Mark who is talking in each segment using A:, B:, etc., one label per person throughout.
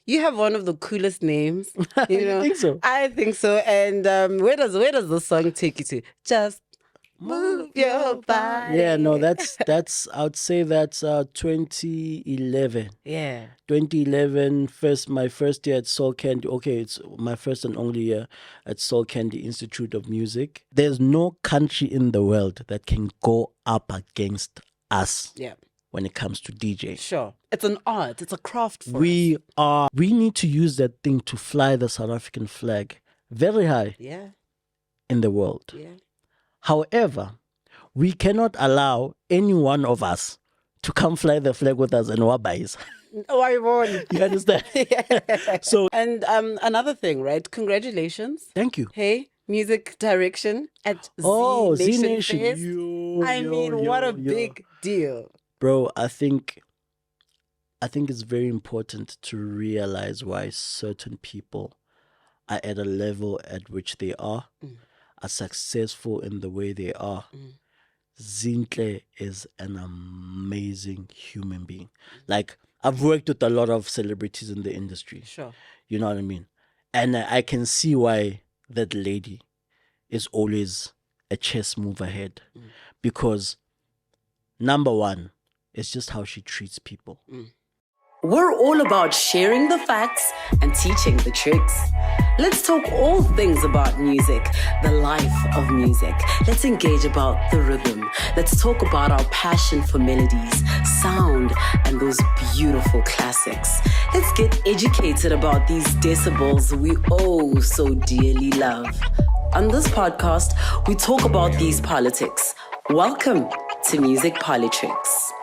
A: You have one of the coolest names. You know,
B: think so?
A: I think so. And where does the song take you to? Just move your body.
B: Yeah, no, that's I would say that's 2011.
A: Yeah.
B: 2011, my first year at Soul Candy. Okay, it's my first and only year at Soul Candy Institute of Music. There's no country in the world that can go up against us.
A: Yeah.
B: When it comes to DJ.
A: Sure. It's an art. It's a craft for us.
B: We need to use that thing to fly the South African flag very high in the world.
A: Yeah.
B: However, we cannot allow any one of us to come fly the flag with us and wabais.
A: Oh, I won.
B: You understand? So,
A: and another thing, right? Congratulations.
B: Thank you.
A: Hey, music direction at Zee Nation Fest. I mean, what a big deal.
B: Bro, I think it's very important to realize why certain people are at a level at which they are successful in the way they are. Zinhle is an amazing human being. Like, I've worked with a lot of celebrities in the industry.
A: Sure.
B: You know what I mean? And I can see why that lady is always a chess move ahead. Because, number one, it's just how she treats people.
C: We're all about sharing the facts and teaching the tricks. Let's talk all things about music, the life of music. Let's engage about the rhythm. Let's talk about our passion for melodies, sound, and those beautiful classics. Let's get educated about these decibels we oh so dearly love. On this podcast, we talk about these politics. Welcome to Music Politricks.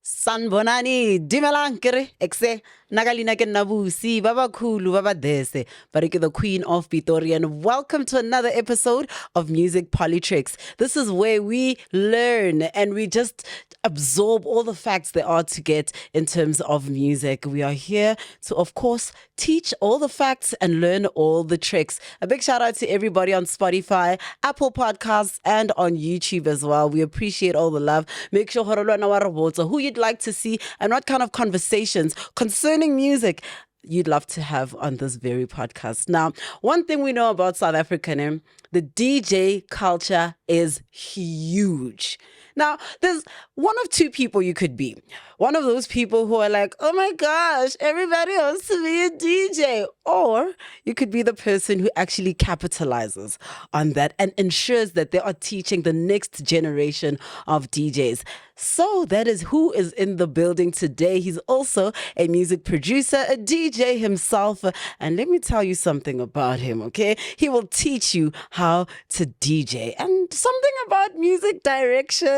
A: Sanbonani, dimelang kere, exe, nagalina ke nabusi, baba kulu, baba dese, barike the queen of Pitori, and welcome to another episode of Music Politricks. This is where we learn and we just absorb all the facts there are to get in terms of music. We are here to, of course, teach all the facts and learn all the tricks. A big shout out to everybody on Spotify, Apple Podcasts, and on YouTube as well. We appreciate all the love. Make sure who you'd like to see and what kind of conversations concerning music you'd love to have on this very podcast. Now, one thing we know about South Africa, the DJ culture is huge. Now, there's one of two people you could be. One of those people who are like, oh my gosh, everybody wants to be a DJ. Or you could be the person who actually capitalizes on that and ensures that they are teaching the next generation of DJs. So that is who is in the building today. He's also a music producer, a DJ himself. And let me tell you something about him, okay? He will teach you how to DJ and something about music direction.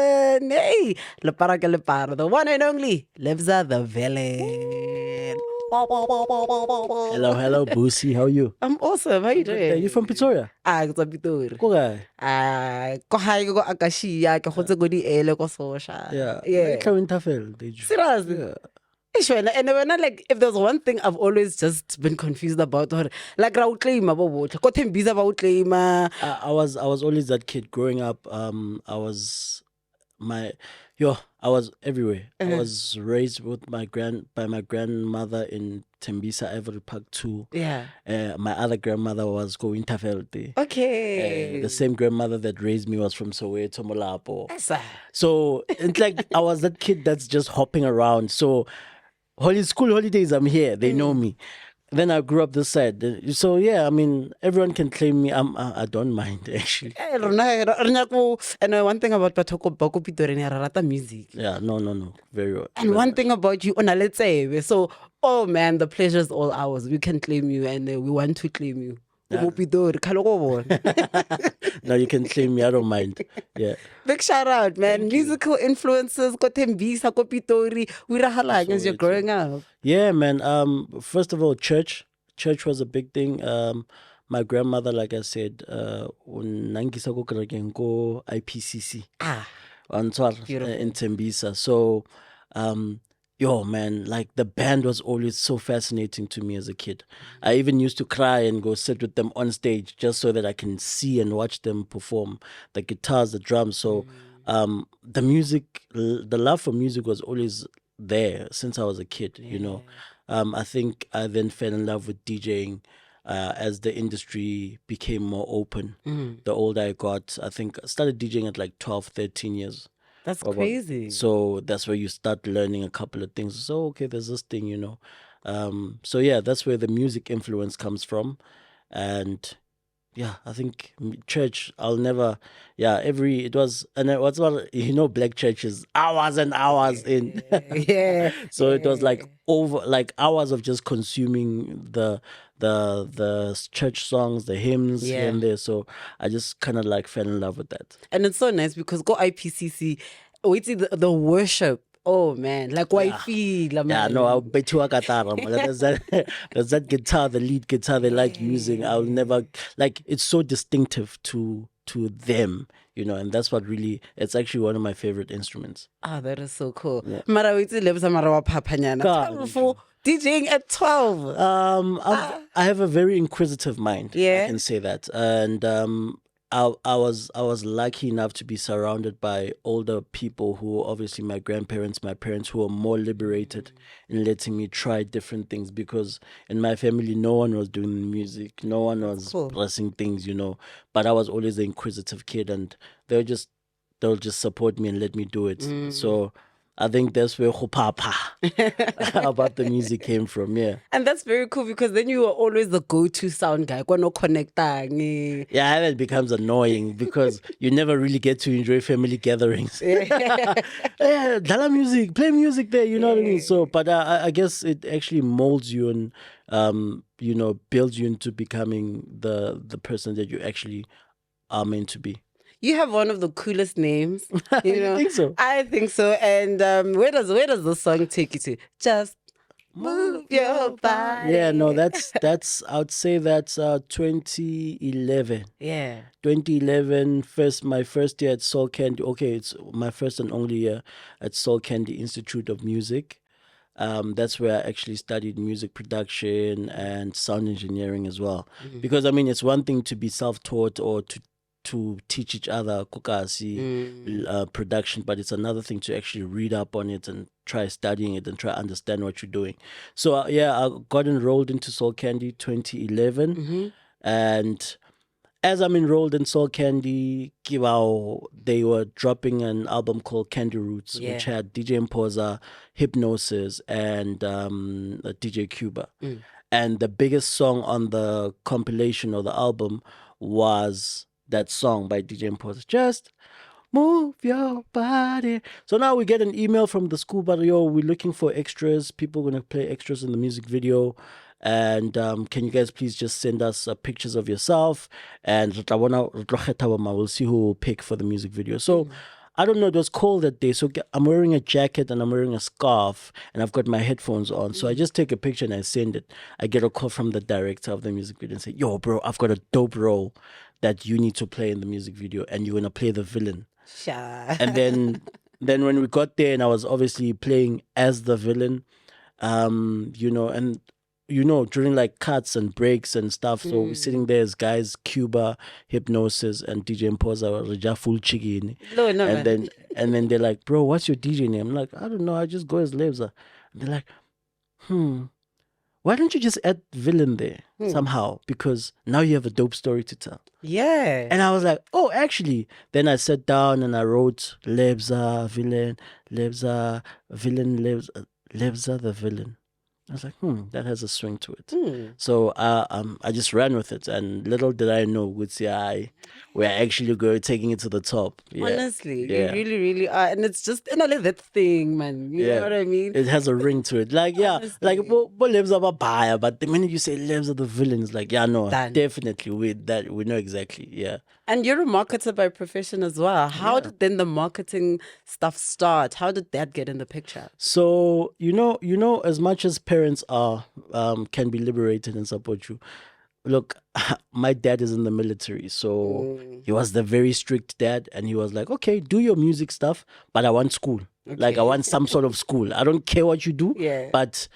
A: Hey, the one and only Lebza the Villain.
B: Hello, Boosie. How are you?
A: I'm awesome. How you doing?
B: Are you from Pitori?
A: Ke tswa Pitori.
B: Ko kae?
A: Ko hae ko Akashia, ke khotse ko di ele ko Sosha.
B: Yeah.
A: Seriously? Yeah. And when like, if there's one thing I've always just been confused about, or like I
B: was always that kid growing up. I was everywhere. I was raised with my grandmother in Tembisa Ivory Park 2.
A: Yeah.
B: My other grandmother was go Winterveld.
A: Okay.
B: The same grandmother that raised me was from Soweto, Molapo. So it's like I was that kid that's just hopping around. So school holidays, I'm here. They know me. Then I grew up this side. So yeah, I mean, everyone can claim me. I don't mind actually.
A: And one thing about Pitori, music.
B: Yeah, no, very well.
A: And one thing about you, let's say, so oh man, the pleasure is all ours. We can claim you, and we want to claim you.
B: Yeah. No, you can claim me. I don't mind. Yeah.
A: Big shout out, man. Thank Musical you. Influences, ko Tembisa, ko Pitori, as you're growing up.
B: Yeah, man. First of all, church was a big thing. My grandmother, like I said, nangisa ko ko IPCC. In Tembisa. So, yo, man, like the band was always so fascinating to me as a kid. I even used to cry and go sit with them on stage just so that I can see and watch them perform the guitars, the drums. So the music, the love for music was always there since I was a kid, you know. I think I then fell in love with DJing as the industry became more open. The older I got, I think I started DJing at like 12, 13 years.
A: That's crazy.
B: So that's where you start learning a couple of things. So, okay, there's this thing, So, yeah, that's where the music influence comes from. And yeah, I think church, I'll never, it was, and it was what, black churches, hours and hours in.
A: Yeah.
B: So it was like hours of just consuming the church songs, the hymns here and there. So I just kind of like fell in love with that.
A: And it's so nice because go IPCC, wait see the worship. Oh man, like why feel?
B: Yeah, no, I'll bet you there's that guitar, the lead guitar they like using. I'll never it's so distinctive to them, and that's what really, it's actually one of my favorite instruments.
A: Ah, that is so cool. Mara wait Lebza mara wa phapanyana. Powerful DJing at 12.
B: I have a very inquisitive mind.
A: Yeah.
B: I can say that. And I was lucky enough to be surrounded by older people who, obviously my grandparents, my parents, who were more liberated in letting me try different things, because in my family no one was doing music, no one was blessing things, but I was always the inquisitive kid, and they'll just support me and let me do it. So I think that's where Hupapa about the music came from, yeah.
A: And that's very cool because then you were always the go-to sound guy. No connecting.
B: Yeah, and it becomes annoying because you never really get to enjoy family gatherings. Yeah, dala music, play music there, you know what I mean? So, but I guess it actually molds you and, builds you into becoming the person that you actually are meant to be.
A: You have one of the coolest names.
B: You think so?
A: I think so. And where does the song take you to? Just move your body.
B: Yeah, no, that's I would say that's 2011.
A: Yeah.
B: 2011, my first year at Soul Candy. Okay, it's my first and only year at Soul Candy Institute of Music. That's where I actually studied music production and sound engineering as well. Because I mean, it's one thing to be self-taught or to teach each other kukasi production, but it's another thing to actually read up on it and try studying it and try understand what you're doing. So I got enrolled into Soul Candy 2011, and as I'm enrolled in Soul Candy, they were dropping an album called Candy Roots, which had DJ Mpoza, Hypnosis, and DJ Cuba. And the biggest song on the compilation or the album was that song by DJ Mpoza, Just Move Your Body. So now we get an email from the school, but we're looking for extras. People going to play extras in the music video. And can you guys please just send us pictures of yourself? And we'll see who will pick for the music video. So I don't know, it was cold that day. So I'm wearing a jacket and I'm wearing a scarf and I've got my headphones on. So I just take a picture and I send it. I get a call from the director of the music video and say, yo, bro, I've got a dope role that you need to play in the music video and you're going to play the villain. And then when we got there and I was obviously playing as the villain, during like cuts and breaks and stuff. So we're sitting there as guys, Cuba, Hypnosis, and DJ Mpoza, Raja full chicken. And then they're like, bro, what's your DJ name? I'm like, I don't know, I just go as Lebza. And they're like, why don't you just add villain there somehow? Because now you have a dope story to tell.
A: Yeah.
B: And I was like, oh, actually. Then I sat down and I wrote Lebza, villain, Lebza, villain, Lebza the Villain. I was like, that has a swing to it. So I just ran with it, and little did I know, we're actually taking it to the top. Yeah.
A: Honestly, you really, really are, and it's just that thing, man. You know what I mean?
B: It has a ring to it. Like Lebza buyer, but the minute you say Lebza the Villain, it's like,
A: Done.
B: Definitely we know exactly. Yeah.
A: And you're a marketer by profession as well. How did then the marketing stuff start? How did that get in the picture?
B: So, as much as parents can be liberated and support you, look, my dad is in the military, so he was the very strict dad, and he was like, okay, do your music stuff, but I want school. Okay. Like, I want some sort of school. I don't care what you do, but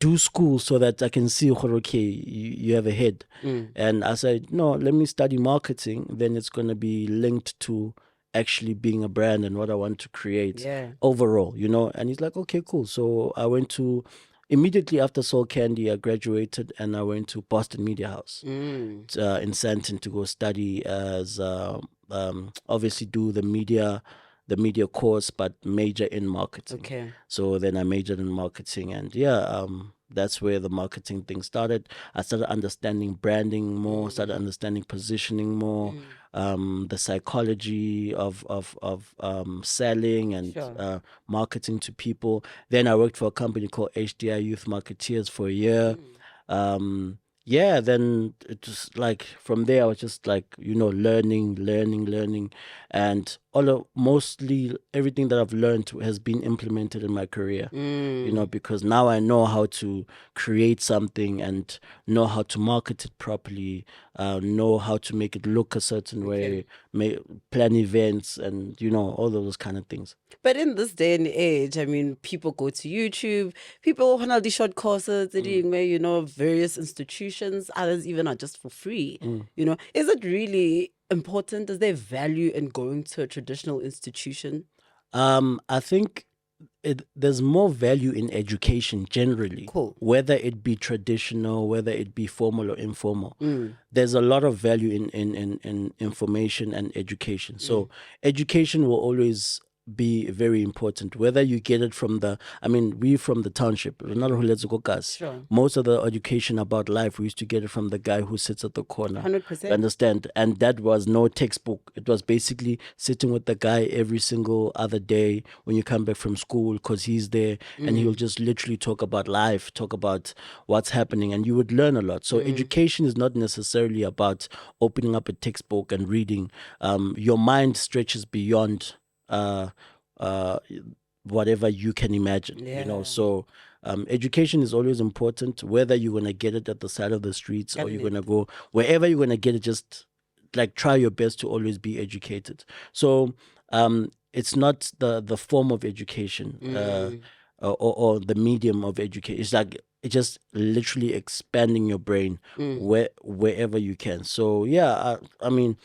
B: do school so that I can see, okay, you have a head. And I said, no, let me study marketing. Then it's going to be linked to actually being a brand and what I want to create overall, And he's like, okay, cool. So I went to immediately after Soul Candy, I graduated and I went to Boston Media House in Sandton to go study as obviously do the media course, but major in marketing.
A: Okay.
B: So then I majored in marketing, and that's where the marketing thing started. I started understanding branding more, started understanding positioning more, the psychology of selling and
A: Sure.
B: marketing to people. Then I worked for a company called HDI Youth Marketeers for a year. Then it was like from there I was just like, learning, and mostly everything that I've learned has been implemented in my career. Because now I know how to create something and know how to market it properly, know how to make it look a certain way, plan events, and all those kind of things.
A: But in this day and age, I mean, people go to YouTube, people have these short courses, they're doing various institutions, others even are just for free. Is it really important? Is there value in going to a traditional institution?
B: I think there's more value in education generally.
A: Cool.
B: Whether it be traditional, whether it be formal or informal. There's a lot of value in information and education. So education will always be very important, whether you get it from we from the township.
A: Sure.
B: Most of the education about life, we used to get it from the guy who sits at the corner.
A: 100%.
B: You understand? And that was no textbook. It was basically sitting with the guy every single other day when you come back from school, because he's there and he'll just literally talk about life, talk about what's happening, and you would learn a lot. So education is not necessarily about opening up a textbook and reading. Your mind stretches beyond whatever you can imagine. So education is always important, whether you're going to get it at the side of the streets or you're going to go wherever you're going to get it. Just like try your best to always be educated. So it's not the form of education or the medium of education. It's like it's just literally expanding your brain wherever you can. So I mean,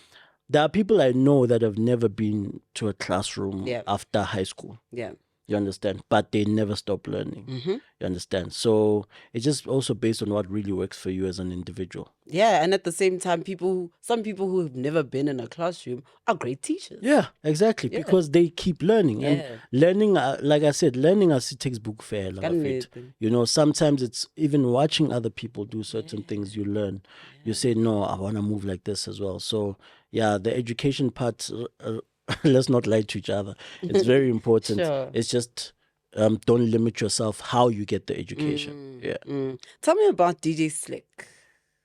B: there are people I know that have never been to a classroom after high school.
A: Yeah.
B: You understand? But they never stop learning. You understand? So it's just also based on what really works for you as an individual.
A: Yeah, and at the same time, some people who have never been in a classroom are great teachers.
B: Yeah, exactly. Yeah. Because they keep learning. And learning, like I said, learning as it takes book fair. Sometimes it's even watching other people do certain things you learn. You say, no, I want to move like this as well. So, the education part... let's not lie to each other. It's very important.
A: Sure.
B: It's just don't limit yourself how you get the education.
A: Tell me about DJ Sliqe.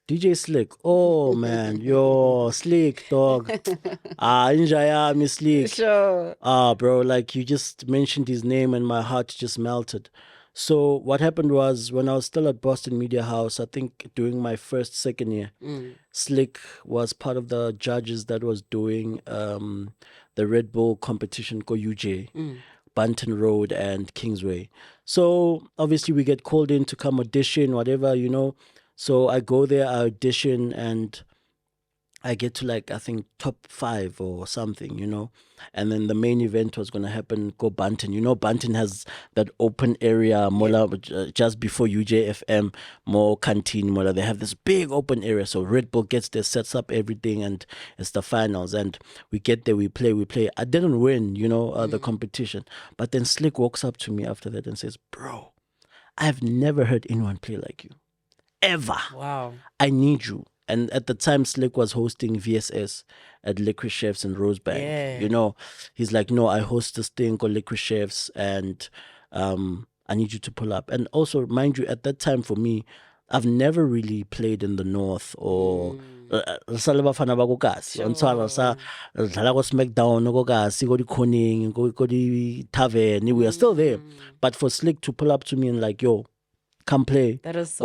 B: DJ Sliqe. Oh man, yo, Sliqe, dog. Injaya, Miss Sliqe.
A: Sure.
B: Bro, like you just mentioned his name and my heart just melted. So what happened was when I was still at Boston Media House, I think during my second year, Sliqe was part of the judges that was doing the Red Bull competition called UJ, Bunton Road and Kingsway. So obviously we get called in to come audition, whatever, So I go there, I audition, and I get to I think top 5 or something, and then the main event was going to happen, go Bunton. Bunton has that open area, Mola, just before UJFM, more canteen, Mola. They have this big open area. So Red Bull gets there, sets up everything, and it's the finals. And we get there, we play. I didn't win, the competition. But then Sliqe walks up to me after that and says, bro, I've never heard anyone play like you. Ever.
A: Wow.
B: I need you. And at the time, Sliqe was hosting VSS at Liquid Chefs in Rosebank.
A: Yeah.
B: He's like, no, I host this thing called Liquid Chefs, and I need you to pull up. And also, mind you, at that time for me, I've never really played in the North or SmackDown, Tavern. We are still there. But for Sliqe to pull up to me and like, yo, come play,
A: that is so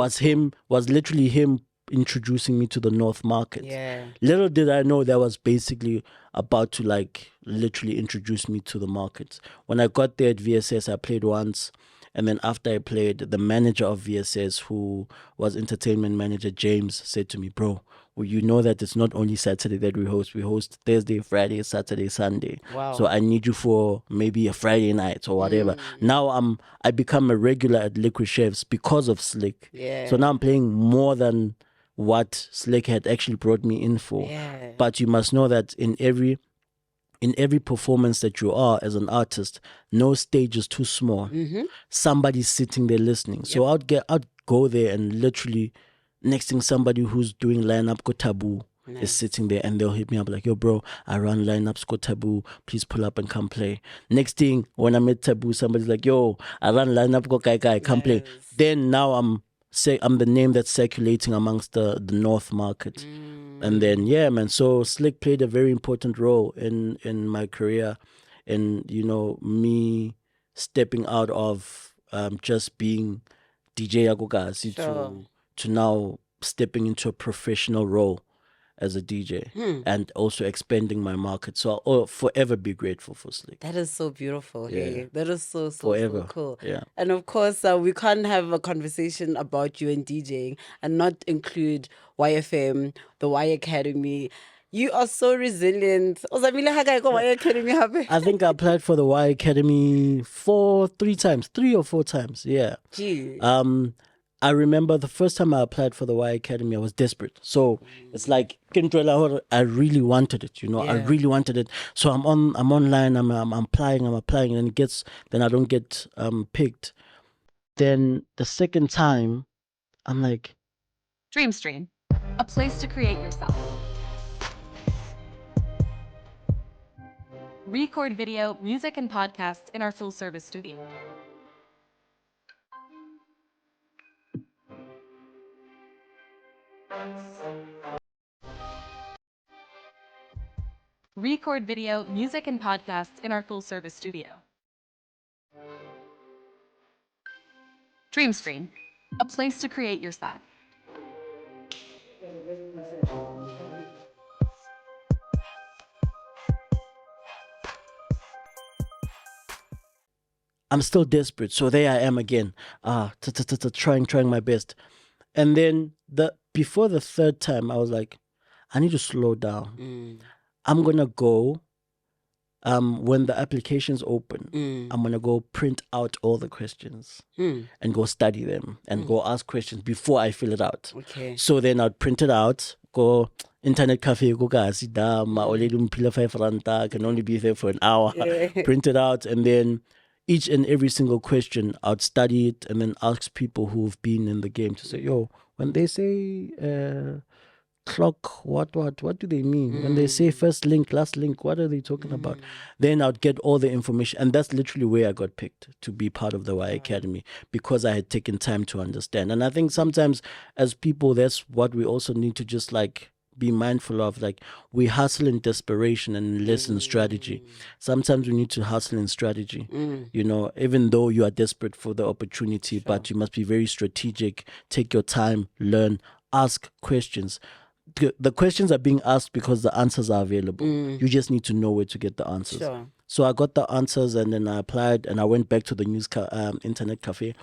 B: was literally him introducing me to the North market.
A: Yeah.
B: Little did I know that was basically about to literally introduce me to the market. When I got there at VSS, I played once, and then after I played, the manager of VSS, who was entertainment manager James, said to me, bro, you know that it's not only Saturday that we host Thursday, Friday, Saturday, Sunday.
A: Wow.
B: So I need you for maybe a Friday night or whatever. Now I become a regular at Liquid Chefs because of Sliqe.
A: Yeah.
B: So now I'm playing more than what Sliqe had actually brought me in for.
A: Yeah.
B: But you must know that in every performance that you are as an artist, no stage is too small. Somebody's sitting there listening. So I'd go there and literally next thing somebody who's doing lineup go taboo is sitting there and they'll hit me up like, yo bro, I run lineups go taboo, please pull up and come play. Next thing when I'm at taboo, somebody's like, yo, I run lineup go kai come play. Then now I'm the name that's circulating amongst the North market. And then man, so Sliqe played a very important role in my career, in me stepping out of just being DJ Agogazi to now stepping into a professional role as a DJ and also expanding my market. So I'll forever be grateful for Sliqe.
A: That is so beautiful. Hey? That is so
B: Forever.
A: So cool.
B: Yeah.
A: And of course, we can't have a conversation about you and DJing and not include YFM, the Y Academy. You are so resilient.
B: I think I applied for the Y Academy 3 or 4 times. Yeah.
A: Gee.
B: I remember the first time I applied for the Y Academy, I was desperate. So it's like I really wanted it, I really wanted it. So I'm online, I'm applying, and then I don't get picked. Then the second time, I'm like,
D: Dreamstream, a place to create yourself. Record video, music, and podcasts in our full-service studio. Record video, music, and podcasts in our full-service studio. Dreamstream, a place to create yourself.
B: I'm still desperate. So there I am again, trying my best. And then before the third time, I was like, I need to slow down. I'm going to go, when the application's open, I'm going to go print out all the questions and go study them and go ask questions before I fill it out.
A: Okay.
B: So then I'd print it out, go internet cafe, go pila 5 ranta, can only be there for an hour, print it out, and then each and every single question, I'd study it and then ask people who've been in the game to say, yo, when they say clock, what do they mean? When they say first link, last link, what are they talking about? Then I'd get all the information. And that's literally where I got picked to be part of the Y Academy, because I had taken time to understand. And I think sometimes as people, that's what we also need to just like be mindful of. Like, we hustle in desperation and less in strategy. Sometimes we need to hustle in strategy, even though you are desperate for the opportunity, but you must be very strategic, take your time, learn, ask questions. The questions are being asked because the answers are available. You just need to know where to get the answers.
A: Sure.
B: So I got the answers, and then I applied, and I went back to the internet cafe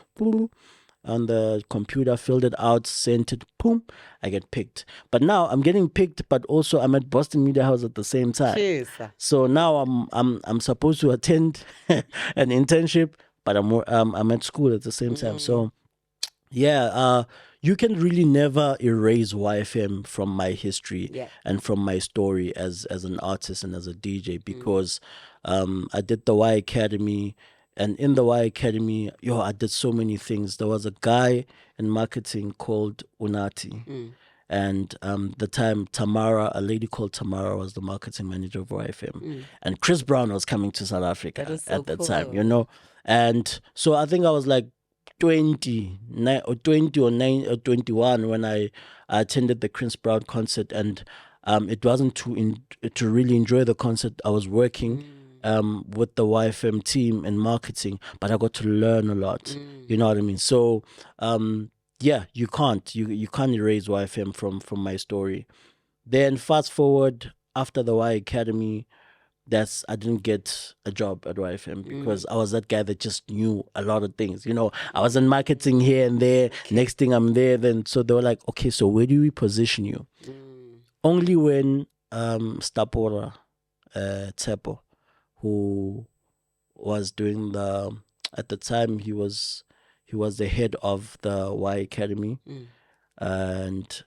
B: on the computer, filled it out, sent it, boom, I get picked. But now I'm getting picked, but also I'm at Boston Media House at the same time.
A: Jeez.
B: So now I'm supposed to attend an internship, but I'm at school at the same time. So you can really never erase YFM from my history and from my story as an artist and as a DJ, because I did the Y Academy. And in the Y Academy, I did so many things. There was a guy in marketing called Unati. And the time a lady called Tamara was the marketing manager of YFM. And Chris Brown was coming to South Africa at that time, And so I think I was like 20 or 21 when I attended the Chris Brown concert. And it wasn't to really enjoy the concert. I was working with the YFM team in marketing, but I got to learn a lot. You know what I mean? So you can't erase YFM from my story. Then fast forward, after the Y Academy, I didn't get a job at YFM because I was that guy that just knew a lot of things. I was in marketing here and there. Next thing I'm there. Then so they were like, okay, so where do we position you? Only when Stapora Tsepo, who was doing at the time he was the head of the Y Academy, and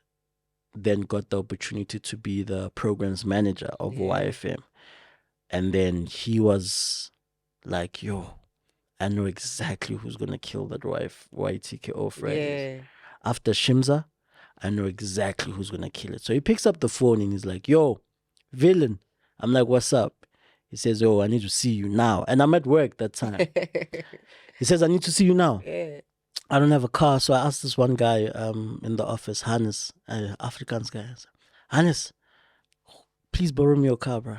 B: then got the opportunity to be the programs manager of YFM. And then he was like, yo, I know exactly who's going to kill that YTKO Fridays. After Shimza, I know exactly who's going to kill it. So he picks up the phone and he's like, yo, Villain. I'm like, what's up? He says, oh, I need to see you now. And I'm at work that time. He says, I need to see you now. I don't have a car. So I asked this one guy in the office, Hannes, Afrikaans guy. I said, Hannes, please borrow me your car, bro.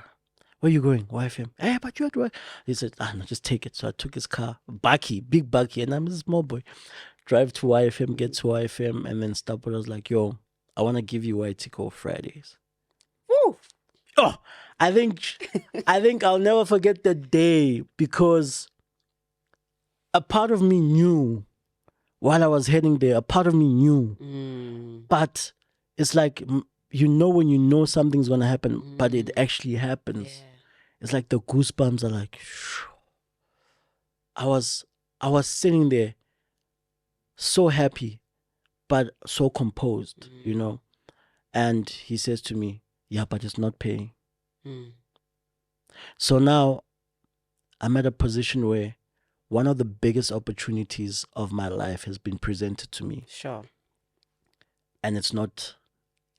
B: Where you going? YFM. Hey, but you at work. He said, no, just take it. So I took his car, big Bucky, and I'm a small boy. Drive to YFM, get to YFM, and then stop. I was like, yo, I want to give you YTKO Fridays.
A: Woo!
B: Oh, I think I'll never forget the day, because a part of me knew while I was heading there, but it's like, you know, when you know something's going to happen, but it actually happens. It's like the goosebumps are like, shoo. I was sitting there so happy, but so composed, you know. And he says to me, yeah, but it's not paying. So now I'm at a position where one of the biggest opportunities of my life has been presented to me.
A: Sure.
B: And it's not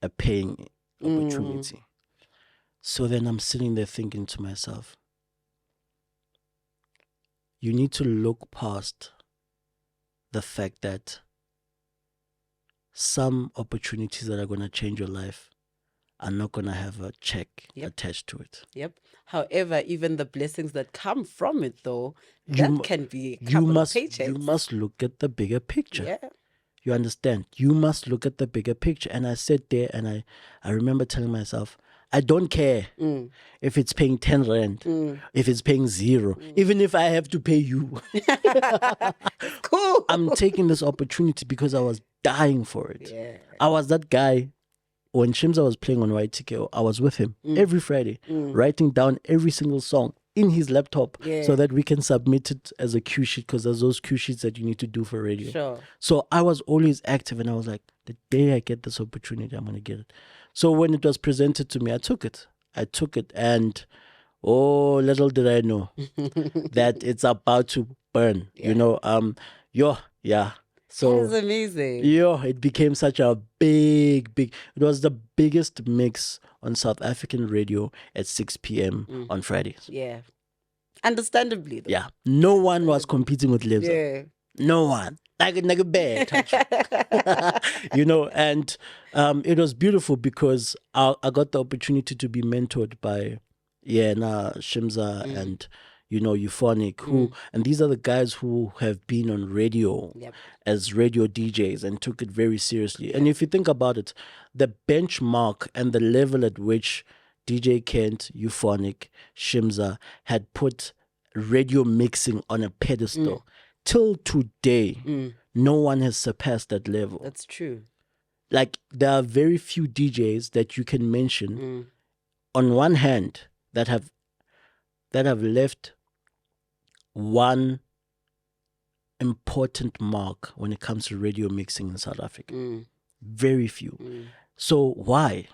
B: a paying opportunity. So then I'm sitting there thinking to myself, you need to look past the fact that some opportunities that are going to change your life are not going to have a check attached to it.
A: However, even the blessings that come from it, though, can be a couple of paychecks.
B: You must look at the bigger picture.
A: Yeah.
B: You understand? You must look at the bigger picture. And I sat there and I remember telling myself, I don't care if it's paying 10 rand, if it's paying 0, even if I have to pay you.
A: Cool.
B: I'm taking this opportunity because I was dying for it.
A: Yeah.
B: I was that guy. When Shimza was playing on YTKO, I was with him every Friday, writing down every single song in his laptop so that we can submit it as a cue sheet, because there's those cue sheets that you need to do for radio.
A: Sure.
B: So I was always active, and I was like, the day I get this opportunity, I'm going to get it. So when it was presented to me, I took it. And oh, little did I know that it's about to burn, you know. So
A: that's amazing.
B: It became such a big, it was the biggest mix on South African radio at 6 p.m. on Fridays.
A: Yeah. Understandably, though.
B: Yeah. No one was competing with Lebza.
A: Yeah.
B: No one. Like a bear touch. You know, and it was beautiful because I got the opportunity to be mentored by Shimza and Euphonic, and these are the guys who have been on radio as radio DJs and took it very seriously. And if you think about it, the benchmark and the level at which DJ Kent, Euphonic, Shimza had put radio mixing on a pedestal, till today, no one has surpassed that level.
A: That's true.
B: Like, there are very few DJs that you can mention on one hand that have left one important mark when it comes to radio mixing in South Africa. Very few. So why?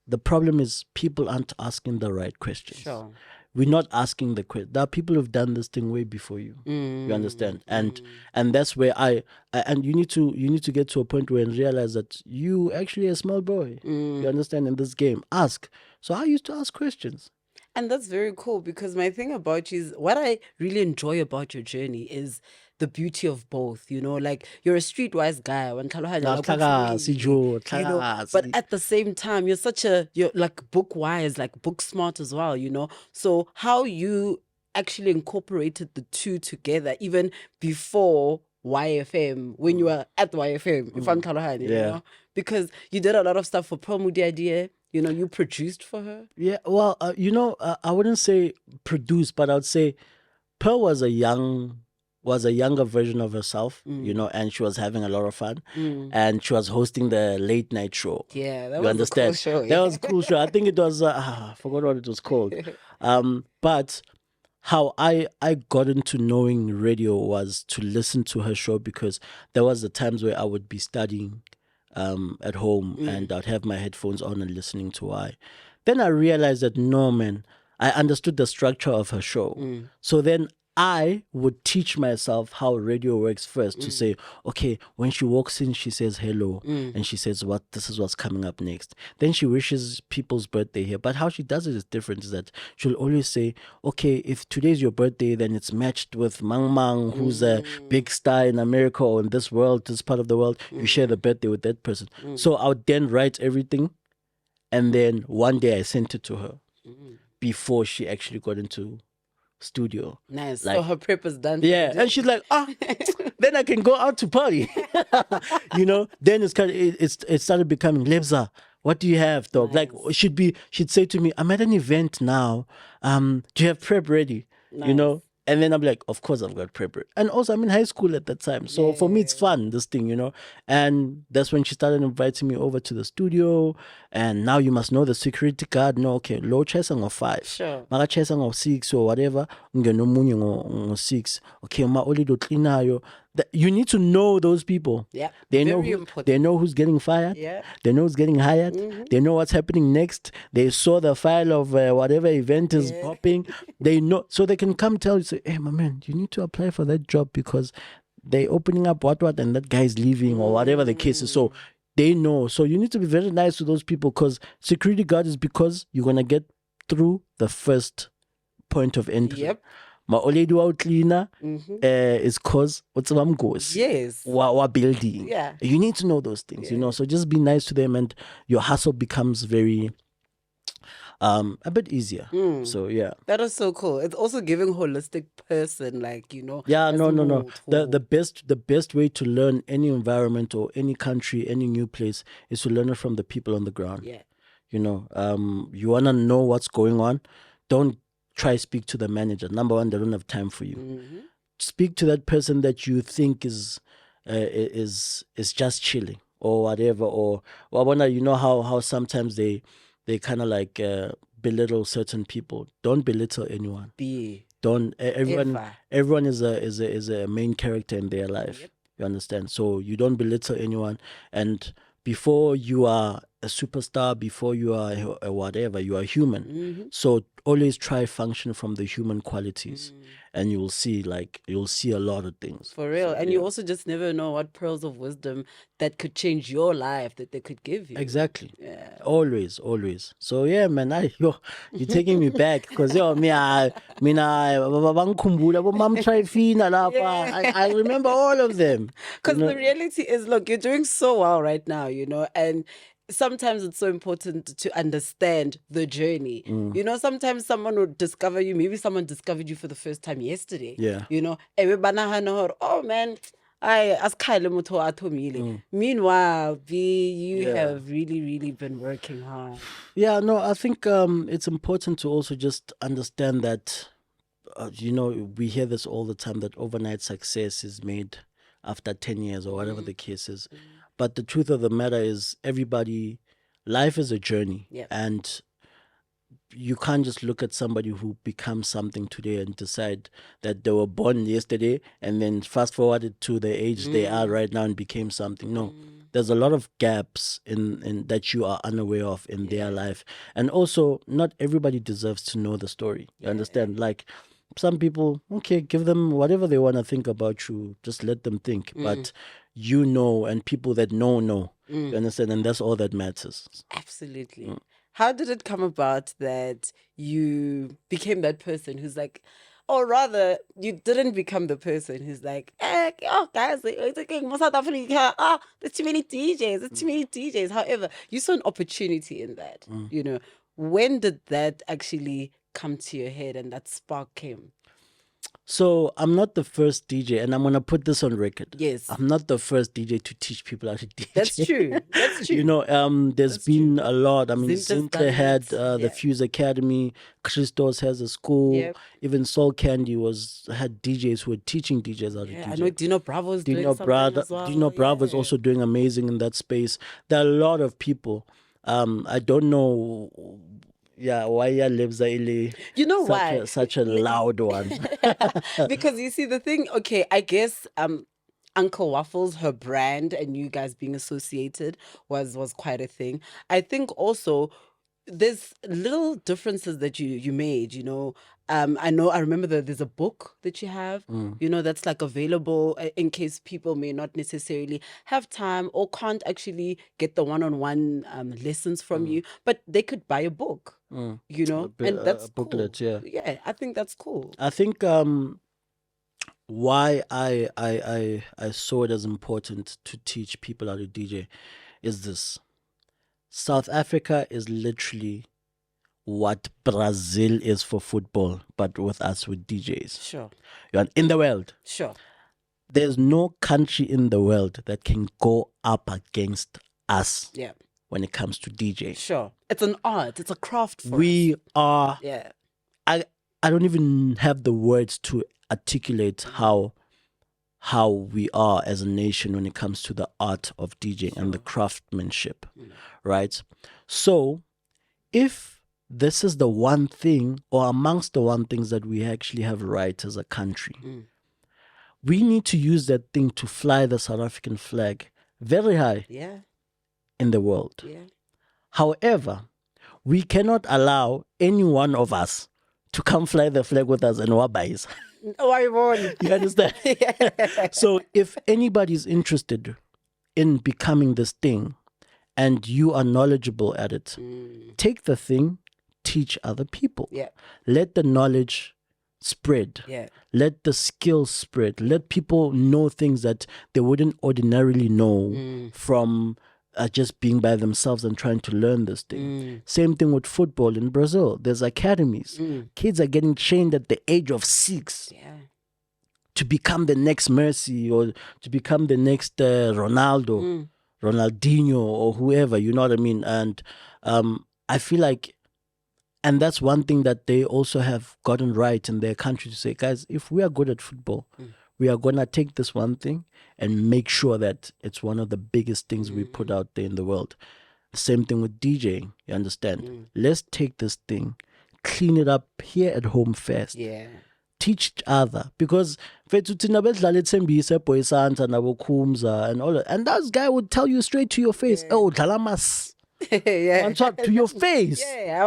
B: The problem is people aren't asking the right questions. Sure. We're not asking the question. There are people who've done this thing way before you. You understand? And that's where and you need to get to a point where and realize that you actually a small boy. You understand? In this game, ask. So I used to ask questions.
A: And that's very cool, because my thing about you is, what I really enjoy about your journey is the beauty of both, you know, like you're a streetwise guy, but at the same time, you're like book wise, like book smart as well, you know. So how you actually incorporated the two together, even before YFM, when you were at YFM, you know, because you did a lot of stuff for Promo Idea. You know, you produced for her?
B: Yeah, well, I wouldn't say produced, but I would say Pearl was a young was a younger version of herself, you know, and she was having a lot of fun. And she was hosting the late night show.
A: Yeah, that
B: You
A: was
B: understand?
A: a cool show.
B: That was a cool show. I think it was, I forgot what it was called. But how I got into knowing radio was to listen to her show, because there was the times where I would be studying at home and I'd have my headphones on and listening to her. Then I realized that no, man, I understood the structure of her show. So then I would teach myself how radio works first, to say, okay, when she walks in, she says hello and she says this is what's coming up next. Then she wishes people's birthday here. But how she does it is different, is that she'll always say, okay, if today's your birthday, then it's matched with Mang Mang, who's a big star in America or in this world, this part of the world. You share the birthday with that person. So I would then write everything, and then one day I sent it to her before she actually got into studio.
A: Nice.
B: Like,
A: so her prep is done.
B: yeah, and she's like, then I can go out to party. You know, then it started becoming, Lebza, what do you have, dog?
A: Nice.
B: Like, she'd say to me, I'm at an event now. Do you have prep ready? You know? And then I'm like, of course I've got prep. And also I'm in high school at that time. So for me, it's fun, this thing, you know. And that's when she started inviting me over to the studio. And now you must know the security guard. No, okay, low chasing of 5.
A: Sure.
B: Maka chasing of 6 or whatever. Ngeno munye ngo 6. Okay, ma oli do clean. You need to know those people.
A: Yeah.
B: They
A: Very
B: know
A: important.
B: they know who's getting fired.
A: Yeah.
B: They know who's getting hired. They know what's happening next. They saw the file of whatever event is popping. They know, so they can come tell you, say, hey, my man, you need to apply for that job because they're opening up what, and that guy's leaving or whatever the case is. So they know. So you need to be very nice to those people, because security guard is because you're going to get through the first point of entry.
A: Yep.
B: Ma oledu wa cleaner is cause what's
A: Yes.
B: wa building.
A: Yeah.
B: You need to know those things, you know. So just be nice to them, and your hustle becomes very a bit easier. So yeah.
A: That is so cool. It's also giving holistic person, like, you know.
B: Yeah,
A: as
B: no.
A: mold for-
B: The best way to learn any environment or any country, any new place, is to learn it from the people on the ground.
A: Yeah.
B: You know, you wanna know what's going on. Don't try speak to the manager. Number one, they don't have time for you. Speak to that person that you think is just chilling or whatever. Or you know how sometimes they kind of like belittle certain people. Don't belittle anyone. Don't everyone is a main character in their life.
A: Yep.
B: You understand? So you don't belittle anyone, and before you are a superstar, before you are a whatever, you are human. So always try function from the human qualities, and you'll see a lot of things.
A: For real.
B: So,
A: And you also just never know what pearls of wisdom that could change your life that they could give you.
B: Exactly.
A: Yeah.
B: Always. So yeah, man, you're taking me back, because I remember all of them.
A: Because the reality is, look, you're doing so well right now, you know, and sometimes it's so important to understand the journey. You know, sometimes someone would discover you, maybe someone discovered you for the first time yesterday.
B: Yeah.
A: You know, oh man, meanwhile, you have really, really been working hard.
B: Yeah, no, I think it's important to also just understand that, you know, we hear this all the time, that overnight success is made after 10 years or whatever the case is. But the truth of the matter is, life is a journey.
A: Yep.
B: And you can't just look at somebody who becomes something today and decide that they were born yesterday and then fast forwarded to the age they are right now and became something. No, there's a lot of gaps in that you are unaware of in their life. And also, not everybody deserves to know the story. You understand? Like, some people, okay, give them whatever they want to think about you. Just let them think. But you know, and people that know. You understand? And that's all that matters.
A: Absolutely. How did it come about that you became that person who's like, or rather, you didn't become the person who's like, guys, it's okay, South Africa, there's too many DJs. However, you saw an opportunity in that. You know, when did that actually come to your head and that spark came?
B: So I'm not the first DJ, and I'm gonna put this on record.
A: Yes.
B: I'm not the first DJ to teach people how to DJ.
A: That's true. That's true.
B: You know, there's been a lot. I mean,
A: Zinhle's
B: Zinhle
A: done
B: had
A: it.
B: the Fuse Academy. Christos has a school.
A: Yep.
B: Even Soul Candy had DJs who were teaching DJs how to
A: Yeah,
B: DJ.
A: I know Dino Bravo's doing
B: Dino
A: something as well.
B: Dino Bravo is also doing amazing in that space. There are a lot of people. I don't know. Yeah, why ya Lebza ile
A: You know why?
B: such a loud one.
A: Because you see the thing, okay, I guess Uncle Waffles, her brand, and you guys being associated was quite a thing. I think also there's little differences that you made, you know. I remember that there's a book that you have, you know, that's like available in case people may not necessarily have time or can't actually get the one-on-one lessons from you, but they could buy a book, you know, and that's
B: a booklet,
A: cool. Yeah, I think that's cool.
B: I think why I saw it as important to teach people how to DJ is this. South Africa is literally what Brazil is for football, but with us with DJs.
A: Sure.
B: In the world.
A: Sure.
B: There's no country in the world that can go up against us when it comes to DJ.
A: Sure. It's an art. It's a craft for
B: We
A: us.
B: are...
A: Yeah.
B: I don't even have the words to articulate how we are as a nation when it comes to the art of DJing and the craftsmanship, right? So if this is the one thing, or amongst the one things that we actually have right as a country, we need to use that thing to fly the South African flag very high in the world.
A: Yeah.
B: However, we cannot allow any one of us to come fly the flag with us and wabais.
A: Oh, I won.
B: You understand? So if anybody's interested in becoming this thing and you are knowledgeable at it, take the thing, teach other people.
A: Yeah.
B: Let the knowledge spread.
A: Yeah.
B: Let the skills spread. Let people know things that they wouldn't ordinarily know from just being by themselves and trying to learn this thing. Same thing with football in Brazil. There's academies. Kids are getting trained at the age of 6 to become the next Messi or to become the next Ronaldo, Ronaldinho or whoever, you know what I mean? And I feel like, and that's one thing that they also have gotten right in their country to say, guys, if we are good at football, we are going to take this one thing and make sure that it's one of the biggest things we put out there in the world. Same thing with DJing, you understand? Let's take this thing, clean it up here at home first.
A: Yeah.
B: Teach each other. Because and all that. And that guy would tell you straight to your face, oh, Dalamas.
A: Yeah.
B: To your face.
A: Yeah.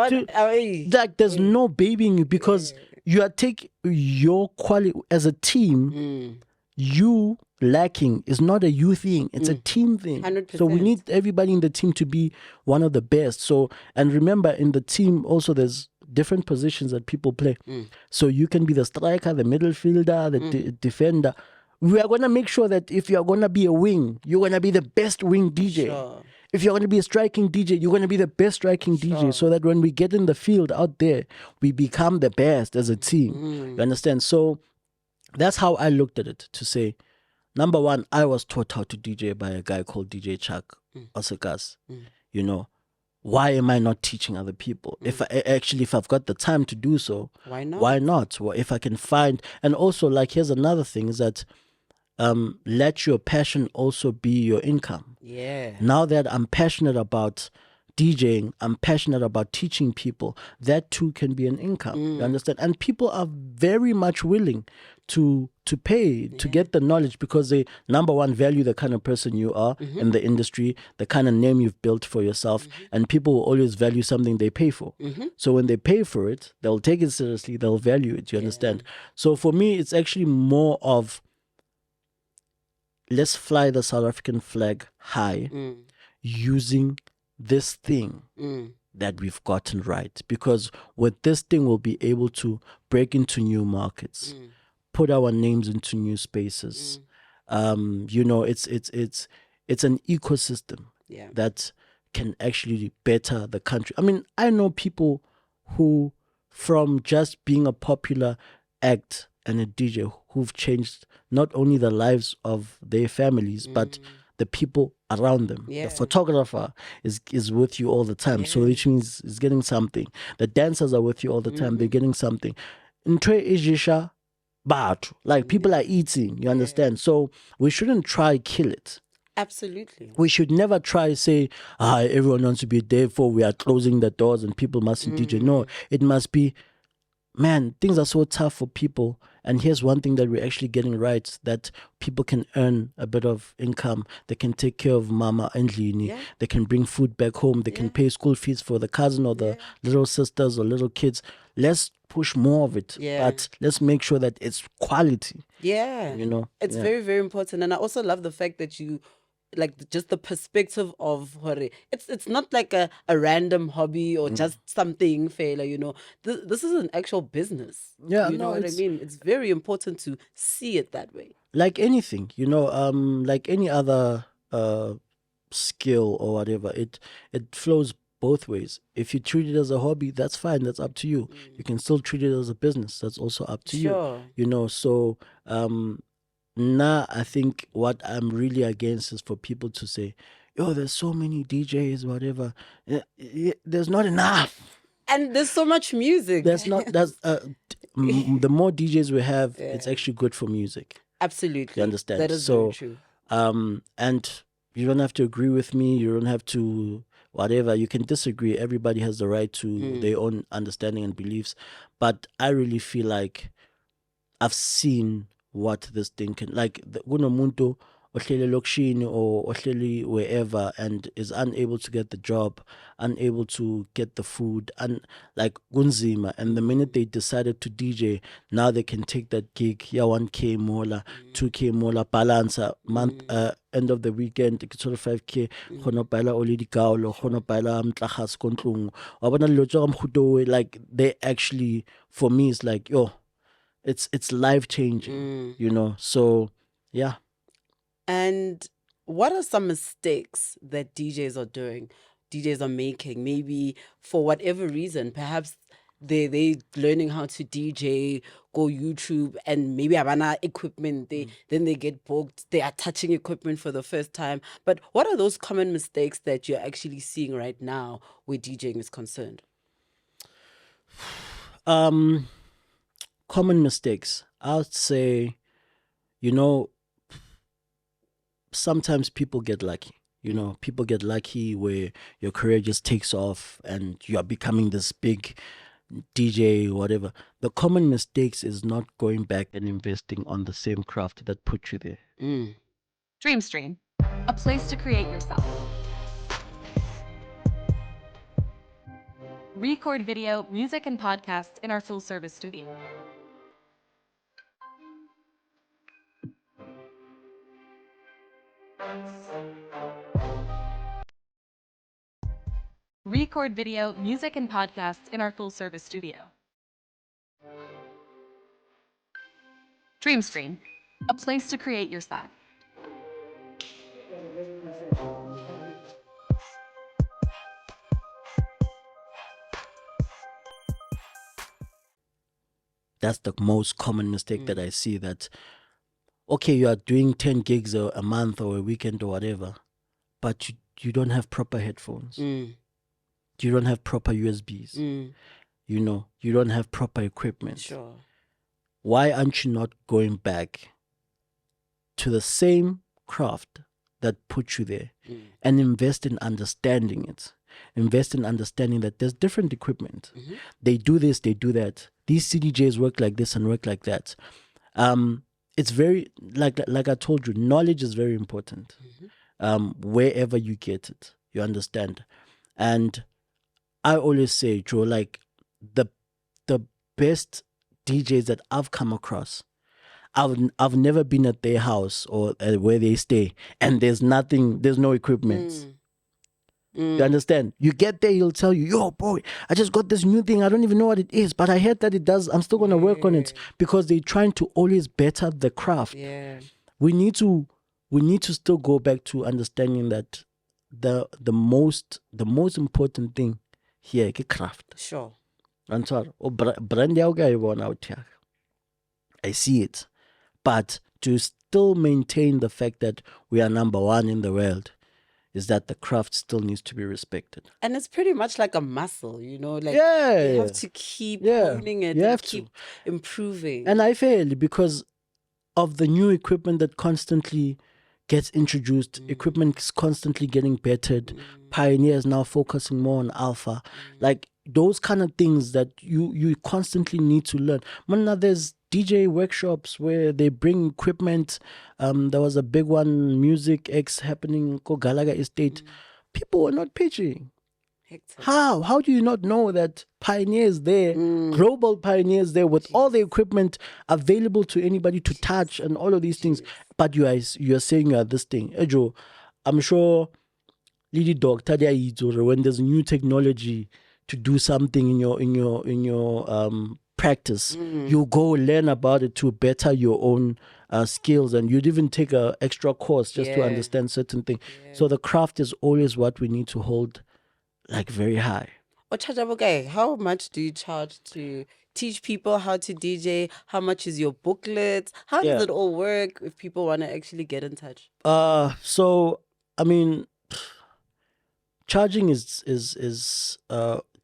B: Like there's no babying you because you are taking your quality as a team. You lacking is not a you thing, it's a team thing.
A: 100%.
B: So we need everybody in the team to be one of the best. So, and remember, in the team also there's different positions that people play. So you can be the striker, the midfielder, the defender. We are going to make sure that if you're going to be a wing, you're going to be the best wing DJ.
A: Sure.
B: If you're going to be a striking DJ, you're going to be the best striking DJ, so that when we get in the field out there, we become the best as a team. You understand? So that's how I looked at it, to say, number one, I was taught how to DJ by a guy called DJ Chuck Osekas. You know, why am I not teaching other people? If I've got the time to do so,
A: Why not?
B: Why not? Well, if I can find, and also, like, here's another thing, is that let your passion also be your income.
A: Yeah.
B: Now that I'm passionate about DJing, I'm passionate about teaching people, that too can be an income. You understand? And people are very much willing to pay to get the knowledge, because they, number one, value the kind of person you are in the industry, the kind of name you've built for yourself, and people will always value something they pay for. So when they pay for it, they'll take it seriously, they'll value it, you understand? So for me, it's actually more of, let's fly the South African flag high using this thing that we've gotten right. Because with this thing, we'll be able to break into new markets, put our names into new spaces. You know, it's an ecosystem that can actually better the country. I mean, I know people who, from just being a popular act and a DJ who've changed not only the lives of their families, but the people around them.
A: Yeah.
B: The photographer is with you all the time, so which means he's getting something. The dancers are with you all the time, they're getting something. Ntwe ijisha batho. Like people are eating, you understand? So we shouldn't try kill it.
A: Absolutely.
B: We should never try say, everyone wants to be there for we are closing the doors and people mustn't DJ. No, it must be, man, things are so tough for people. And here's one thing that we're actually getting right, that people can earn a bit of income. They can take care of mama and Lini. They can bring food back home. They can pay school fees for the cousin or the little sisters or little kids. Let's push more of it. But let's make sure that it's quality.
A: Yeah.
B: You know?
A: It's very, very important. And I also love the fact that you like just the perspective of hore. It's not like a random hobby or just something failure, you know. This is an actual business.
B: Yeah,
A: you know what I mean? It's very important to see it that way.
B: Like anything, you know, like any other skill or whatever, it flows both ways. If you treat it as a hobby, that's fine, that's up to you. You can still treat it as a business, that's also up to you. You know, so now I think what I'm really against is for people to say, yo, there's so many DJs, whatever. There's not enough.
A: And there's so much music.
B: That's the more DJs we have, it's actually good for music.
A: Absolutely.
B: You understand?
A: That is very true.
B: And you don't have to agree with me. You don't have to whatever. You can disagree. Everybody has the right to their own understanding and beliefs. But I really feel like I've seen what this thing can, like kunomuntu ohleli lokishini or ohleli wherever and is unable to get the job, unable to get the food, and like kunzima. And the minute they decided to DJ, now they can take that gig, 1K mola, 2K mola, balance month, end of the weekend, it's sort of 5K, khona baila oledi kaolo, khona baila mtlagas kontlung. Wabona dilo tsa ka mokhuto, like they actually, for me, it's like, yo, it's life changing, you know. So yeah.
A: And what are some mistakes that DJs are doing, DJs are making, maybe for whatever reason? Perhaps they learning how to DJ, go YouTube, and maybe havana equipment, then they get booked, they are touching equipment for the first time. But what are those common mistakes that you're actually seeing right now where DJing is concerned?
B: Common mistakes, I would say, you know, sometimes people get lucky. You know, people get lucky where your career just takes off and you are becoming this big DJ, whatever. The common mistakes is not going back and investing on the same craft that put you there.
D: DreamStream, a place to create yourself. Record video, music, and podcasts in our full-service studio. Record video, music, and podcasts in our full-service studio. DreamStream, a place to create your sound.
B: That's the most common mistake that I see, that, okay, you are doing 10 gigs a month or a weekend or whatever, but you don't have proper headphones. You don't have proper USBs. You know, you don't have proper equipment.
A: Sure.
B: Why aren't you not going back to the same craft that put you there and invest in understanding it? Invest in understanding that there's different equipment. They do this, they do that. These CDJs work like this and work like that. It's very, like I told you, knowledge is very important. Wherever you get it, you understand. And I always say, Joe, like the best DJs that I've come across, I've never been at their house or where they stay, and there's no equipment. You understand? You get there, he'll tell you, yo, boy, I just got this new thing. I don't even know what it is, but I heard that it does. I'm still going to work on it, because they're trying to always better the craft.
A: Yeah.
B: We need to still go back to understanding that the most important thing here is craft.
A: Sure.
B: And so, brand out here. I see it. But to still maintain the fact that we are number one in the world is that the craft still needs to be respected.
A: And it's pretty much like a muscle, you know, like
B: Yeah.
A: you have to keep
B: Yeah,
A: honing it
B: you
A: and
B: have
A: keep
B: to.
A: improving.
B: And I fail because of the new equipment that constantly gets introduced. Equipment is constantly getting bettered. Pioneers now focusing more on alpha. Like those kind of things that you constantly need to learn. Now there's DJ workshops where they bring equipment. There was a big one, Music X, happening in Galaga Estate. People were not pitching.
A: Hectic.
B: How do you not know that pioneers there, global pioneers there, with all the equipment available to anybody to touch and all of these things, but you are saying you are this thing. Ejo, I'm sure Lady Dog Tadia, when there's new technology to do something in your practice, you go learn about it to better your own skills, and you'd even take a extra course just to
A: Yeah.
B: understand certain things. So the craft is always what we need to hold like very high.
A: Okay, how much do you charge to teach people how to DJ? How much is your booklet? How does
B: Yeah.
A: it all work if people want to actually get in touch?
B: So I mean, charging is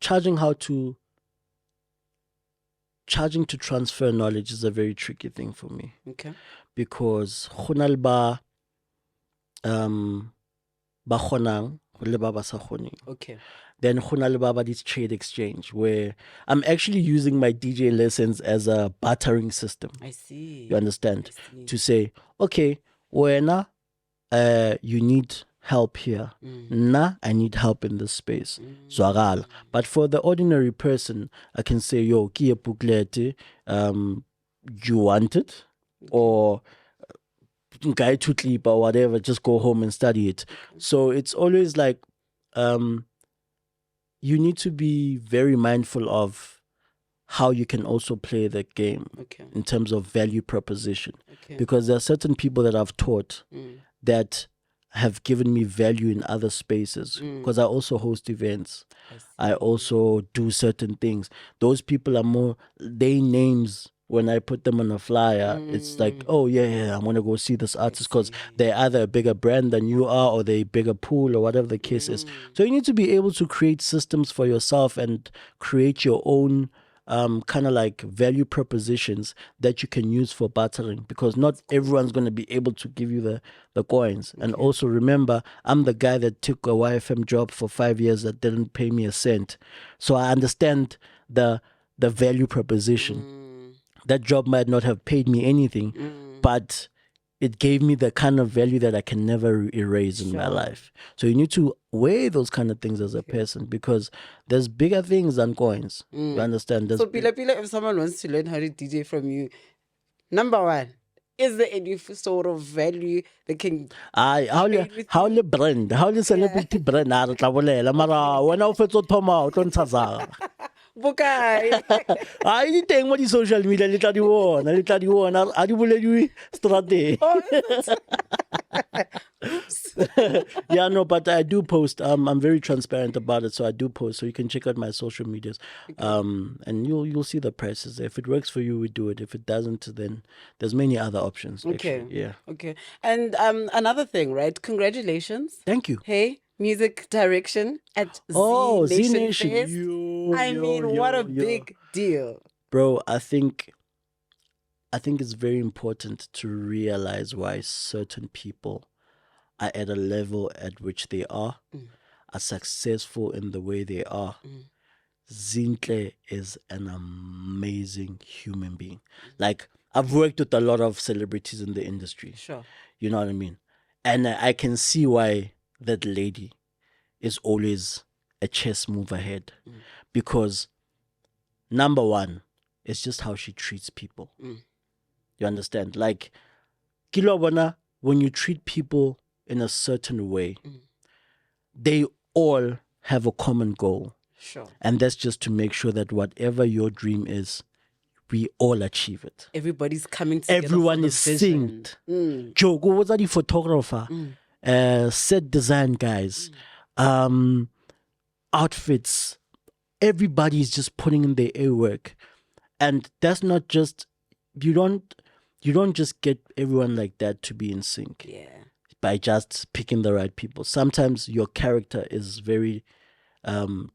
B: charging to transfer knowledge is a very tricky thing for me,
A: Okay.
B: because go na le ba kgonang go le ba ba sa kgoneng.
A: Okay.
B: Then go na le ba ba this trade exchange, where I'm actually using my DJ lessons as a bartering system.
A: I see.
B: You understand?
A: I see.
B: To say, okay, wena, you need help here. Nah, I need help in this space. Zwagala. But for the ordinary person, I can say, yo, ki booklet, you want it? Or guy to sleep or whatever, just go home and study it. So it's always like, you need to be very mindful of how you can also play the game
A: Okay.
B: in terms of value proposition.
A: Okay.
B: Because there are certain people that I've taught that have given me value in other spaces. Because I also host events. I also do certain things. Those people are more, they names, when I put them on a flyer, it's like, oh, yeah, I'm going to go see this artist because they're either a bigger brand than you are, or they're a bigger pool, or whatever the case is. So you need to be able to create systems for yourself and create your own kind of like value propositions that you can use for bartering, because not everyone's going to be able to give you the coins. And also remember, I'm the guy that took a YFM job for 5 years that didn't pay me a cent. So I understand the value proposition. That job might not have paid me anything, but it gave me the kind of value that I can never erase in my life. So you need to weigh those kind of things as a person, because there's bigger things than coins. You understand?
A: So, Pila, if someone wants to learn how to DJ from you, number one, is there any sort of value that can
B: how le brand, how le celebrity brand a re tla bolela, mara wena o fetsa o thoma o tlo ntsha jang?
A: Bukai?
B: A di teng mo di social media, le tla di bona a di bolediwe strateng. Yeah, no, but I do post. I'm very transparent about it, so I do post. So you can check out my social medias, and you'll see the prices. If it works for you, we do it. If it doesn't, then there's many other options.
A: Okay.
B: Actually. Yeah.
A: Okay. And another thing, right? Congratulations.
B: Thank you.
A: Hey, music direction at Zee Nation Fest. I mean, what a big deal.
B: Bro, I think it's very important to realize why certain people are at a level at which they are successful in the way they are. Zinhle is an amazing human being. Like, I've worked with a lot of celebrities in the industry.
A: Sure.
B: You know what I mean? And I can see why that lady is always a chess move ahead. Because number one, it's just how she treats people. You understand? Like, Kilobana, when you treat people in a certain way, they all have a common goal.
A: Sure.
B: And that's just to make sure that whatever your dream is, we all achieve it.
A: Everybody's coming together.
B: Everyone
A: for the
B: is
A: vision.
B: synced. Joe, who was the photographer? Set design guys, outfits. Everybody's just putting in their air work. And that's not just you don't just get everyone like that to be in sync.
A: Yeah.
B: By just picking the right people. Sometimes your character is very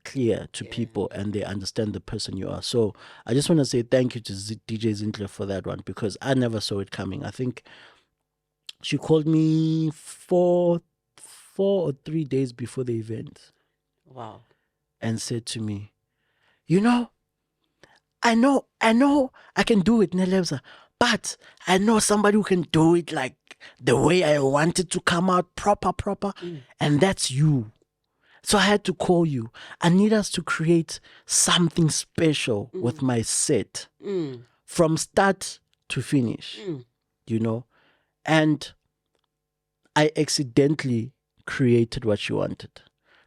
B: clear to people and they understand the person you are. So I just want to say thank you to DJ Zinhle for that one, because I never saw it coming. I think she called me 4 or 3 days before the event.
A: Wow.
B: And said to me, you know I I can do it, Lebza, but I know somebody who can do it like the way I want it to come out proper, and that's you. So I had to call you. I need us to create something special with my set from start to finish, you know? And I accidentally created what she wanted,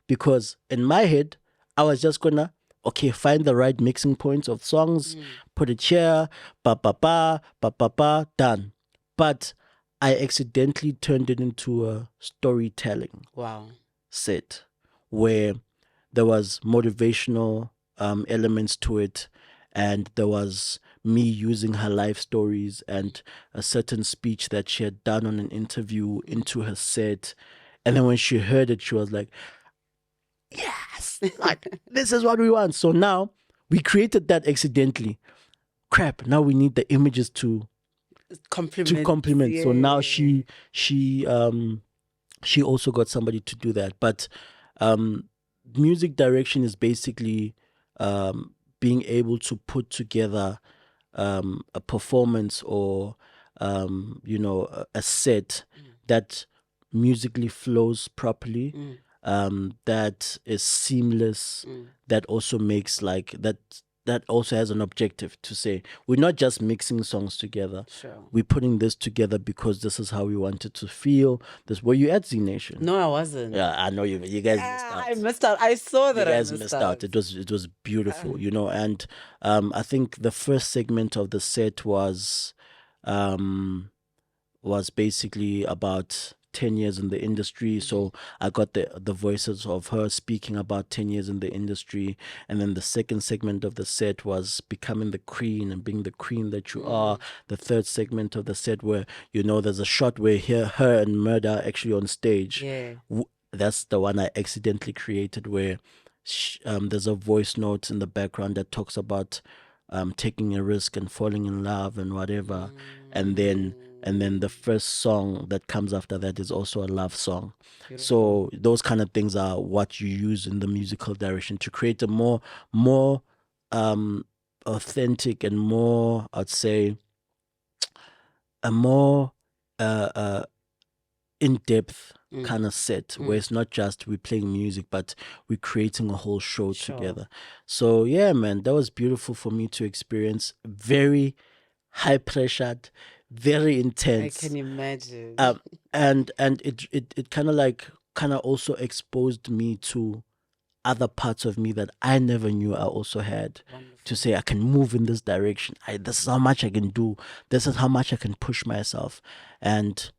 B: because in my head, I was just gonna, okay, find the right mixing points of songs, put it here, done. But I accidentally turned it into a storytelling set where there was motivational elements to it, and there was me using her life stories and a certain speech that she had done on an interview into her set. And then when she heard it, she was like, yes, like this is what we want. So now we created that accidentally. Crap, now we need the images to complement.
A: Yeah.
B: So now she also got somebody to do that. But music direction is basically being able to put together a performance or a set that musically flows properly, that is seamless, that also makes that also has an objective to say, we're not just mixing songs together.
A: Sure.
B: We're putting this together because this is how we want it to feel. Were you at Zee Nation?
A: No, I wasn't.
B: Yeah, I know you guys missed out.
A: I missed out. I saw that.
B: You guys missed out. It was beautiful, and I think the first segment of the set was basically about 10 years in the industry. So I got the voices of her speaking about 10 years in the industry. And then the second segment of the set was becoming the queen and being the queen that you are. The third segment of the set where, there's a shot where her and Murder actually on stage.
A: Yeah.
B: That's the one I accidentally created where there's a voice note in the background that talks about taking a risk and falling in love and whatever. And then the first song that comes after that is also a love song. Beautiful. So those kind of things are what you use in the musical direction to create a more authentic and more, I'd say, a more in-depth kind of set where it's not just we're playing music, but we're creating a whole show together. So yeah, man, that was beautiful for me to experience. Very high pressured, very intense.
A: I can imagine.
B: And it kind of also exposed me to other parts of me that I never knew I also had. Wonderful. To say I can move in this direction. This is how much I can do. This is how much I can push myself. And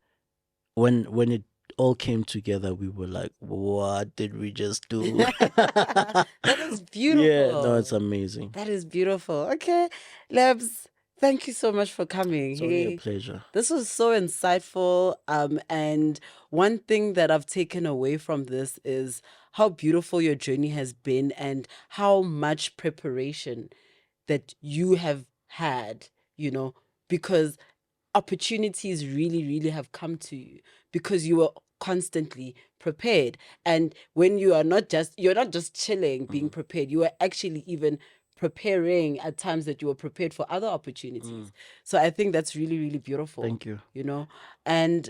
B: when it all came together, we were like, what did we just do?
A: That is beautiful.
B: Yeah, no, it's amazing.
A: That is beautiful. Okay, Lebz, thank you so much for coming.
B: It's only a pleasure.
A: This was so insightful. And one thing that I've taken away from this is how beautiful your journey has been and how much preparation that you have had, because opportunities really, really have come to you because you were constantly prepared. And when you're not just chilling, being prepared, you are actually even preparing at times that you were prepared for other opportunities. So I think that's really, really beautiful.
B: Thank you.
A: And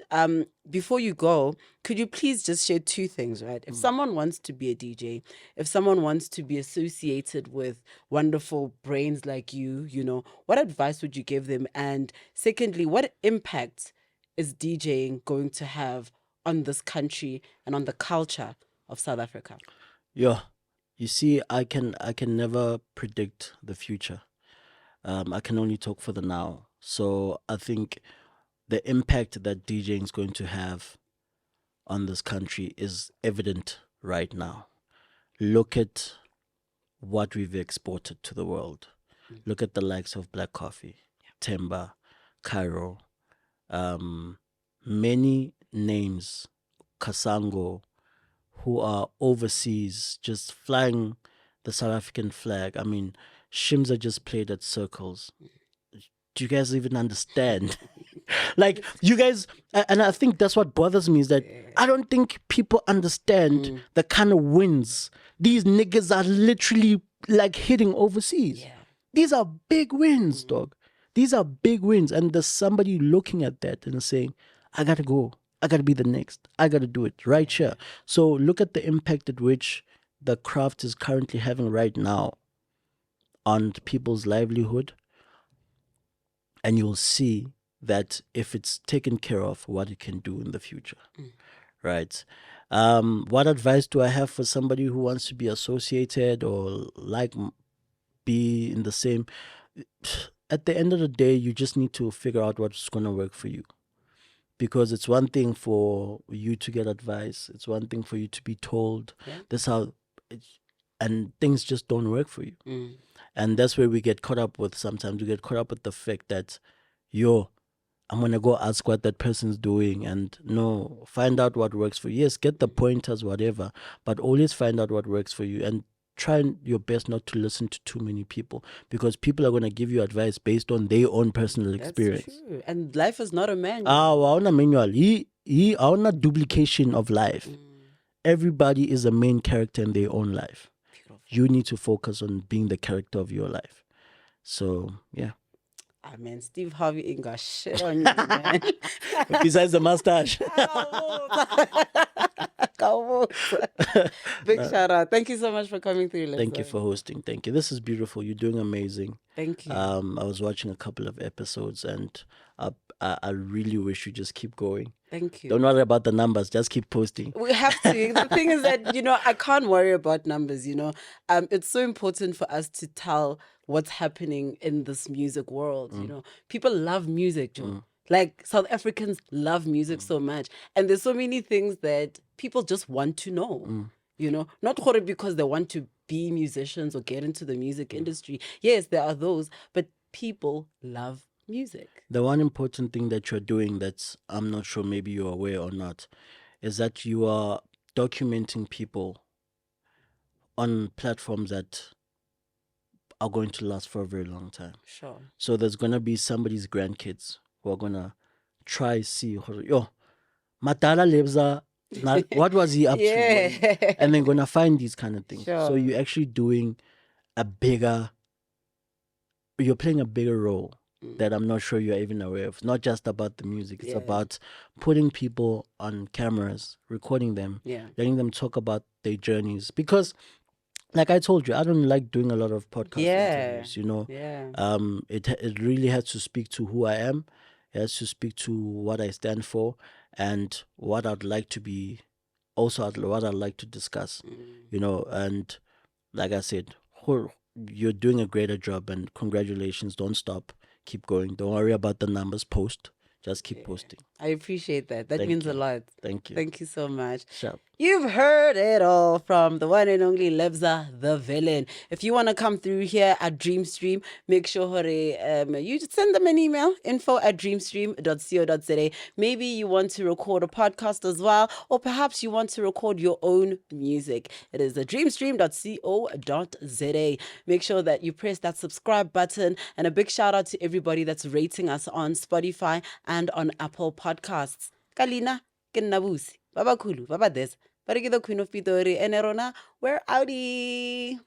A: before you go, could you please just share two things, right? If someone wants to be a DJ, if someone wants to be associated with wonderful brains like you, what advice would you give them? And secondly, what impact is DJing going to have on this country and on the culture of South Africa?
B: Yeah. You see, I can never predict the future. I can only talk for the now. So I think the impact that DJing is going to have on this country is evident right now. Look at what we've exported to the world. Look at the likes of Black Coffee, Temba, Cairo, many names, Kasango, who are overseas just flying the South African flag. I mean, Shimza just played at Circles. Do you guys even understand? Like, you guys, and I think that's what bothers me is that I don't think people understand the kind of wins these niggas are literally like hitting overseas.
A: Yeah.
B: These are big wins, dog. These are big wins. And there's somebody looking at that and saying, I gotta go. I gotta be the next. I gotta do it right here. So look at the impact at which the craft is currently having right now on people's livelihood. And you'll see that if it's taken care of, what it can do in the future. Right? What advice do I have for somebody who wants to be associated or like be in the same? At the end of the day, you just need to figure out what's going to work for you. Because it's one thing for you to get advice. It's one thing for you to be told this how, and things just don't work for you. And that's where we get caught up with sometimes. We get caught up with the fact that, I'm going to go ask what that person's doing. And no, find out what works for you. Yes, get the pointers, whatever, but always find out what works for you. And try your best not to listen to too many people, because people are going to give you advice based on their own personal experience.
A: That's true. And life is not a manual.
B: Awuna manual. Awuna duplication of life. Everybody is a main character in their own life.
A: Beautiful.
B: You need to focus on being the character of your life. So, yeah.
A: Man, Steve Harvey ain't got shit on you, man.
B: Besides the mustache.
A: Big shout out. Thank you so much for coming through.
B: Thank you for hosting. Thank you. This is beautiful. You're doing amazing.
A: Thank you.
B: I was watching a couple of episodes and I really wish you just keep going.
A: Thank you.
B: Don't worry about the numbers. Just keep posting.
A: We have to. The thing is that, I can't worry about numbers, It's so important for us to tell what's happening in this music world, People love music, Joe. Like, South Africans love music so much. And there's so many things that people just want to know, Not because they want to be musicians or get into the music industry. Yes, there are those, but people love music.
B: The one important thing that you're doing that's, I'm not sure maybe you're aware or not, is that you are documenting people on platforms that are going to last for a very long time.
A: Sure.
B: So there's going to be somebody's grandkids who are going to try see, Matala Lebza, what was he up to? And then going to find these kind of things.
A: Sure.
B: So you're actually doing you're playing a bigger role that I'm not sure you're even aware of. Not just about the music. It's about putting people on cameras, recording them, letting them talk about their journeys. Because, like I told you, I don't like doing a lot of podcast interviews, It really has to speak to who I am. It has to speak to what I stand for and what I'd like to be, also what I'd like to discuss, And like I said, you're doing a greater job, and congratulations. Don't stop. Keep going. Don't worry about the numbers. Post. Just keep posting.
A: I appreciate that. That means a lot.
B: Thank you.
A: Thank you so much.
B: Sure.
A: You've heard it all from the one and only Lebza the Villain. If you want to come through here at Dreamstream, make sure you send them an email, info@dreamstream.co.za. Maybe you want to record a podcast as well, or perhaps you want to record your own music. It is dreamstream.co.za. Make sure that you press that subscribe button, and a big shout out to everybody that's rating us on Spotify and on Apple Podcasts. Kalina, Kennabusi, Baba Kulu, Baba Des, Bariki the Queen of Pitori, and Erona, we're outie.